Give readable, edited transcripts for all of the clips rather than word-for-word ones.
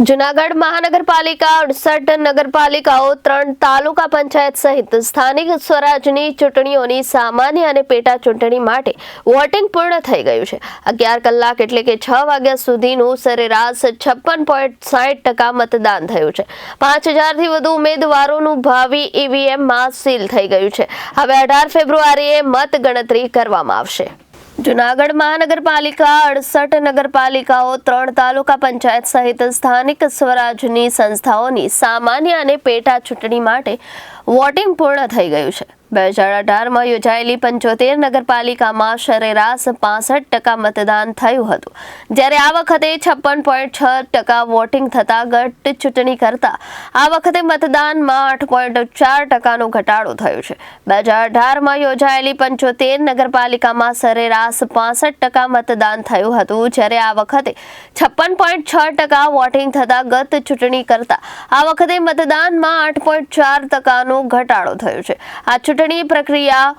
જૂનાગઢ મહાનગરપાલિકા 68 નગરપાલિકાઓ 3 તાલુકા પંચાયત સહિત સ્થાનિક સ્વરાજની ચૂંટણીઓની સામાન્ય અને પેટા ચૂંટણી માટે વોટિંગ પૂર્ણ થઈ ગયું છે। 11 કલાક એટલે કે 6 વાગ્યા સુધીનું સરેરાશ 56.60% મતદાન થયું છે। 5000 થી વધુ ઉમેદવારોનું ભાવિ ઈવીએમમાં સીલ થઈ ગયું છે। હવે 18 ફેબ્રુઆરીએ મતગણતરી કરવામાં આવશે। જૂનાગઢ મહાનગરપાલિકા 68 નગરપાલિકાઓ 3 તાલુકા પંચાયત સહિત સ્થાનિક સ્વરાજની સંસ્થાઓની સામાન્ય અને પેટા ચૂંટણી માટે વોટિંગ પૂર્ણ થઈ ગયું છે। 2018માં યોજાયેલી 75 નગરપાલિકામાં સરેરાશ 65% મતદાન થયું હતું, જ્યારે આ વખતે 56.6% વોટિંગ થતા ગત ચૂંટણી કરતા આ વખતે મતદાનમાં 8.4%નો ઘટાડો થયો છે। 2018માં યોજાયેલી 75 નગરપાલિકામાં સરેરાશ 65% મતદાન થયું હતું, જ્યારે આ વખતે 56.6% વોટિંગ થતા ગત ચૂંટણી કરતા આ વખતે મતદાનમાં 8.4%નો ઘટાડો થયો છે। આ ચૂંટણી પ્રક્રિયા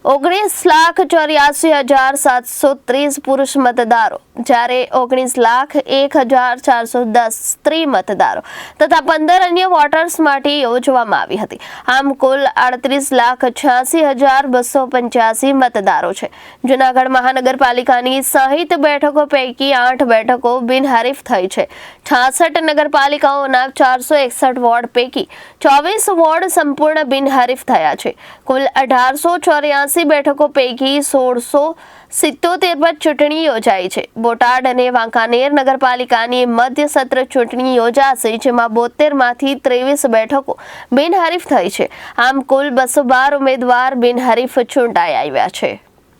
19,84,730 પુરુષ મતદારો, જ્યારે 19,01,410 સ્ત્રી મતદારો તથા 15 અન્ય વોટર્સ માટે યોજવામાં આવી હતી। આમ કુલ 38,86,285 મતદારો છે। જૂનાગઢ મહાનગરપાલિકાની 60 બેઠકો પૈકી 8 બેઠકો બિનહરીફ થઈ છે। 66 નગરપાલિકાઓના 461 વોર્ડ પૈકી 24 વોર્ડ સંપૂર્ણ બિનહરીફ થયા છે। કુલ 1884 બેઠકો પૈકી 1677 પર ચૂંટણી યોજાઈ છે। બોટાદ અને વાંકાનેર નગરપાલિકાની મધ્ય સત્ર ચૂંટણી યોજાશે, જેમાં 72 માંથી 23 બેઠકો બિનહરીફ થઈ છે। આમ કુલ 212 ઉમેદવાર બિનહરીફ ચૂંટાઈ આવ્યા છે।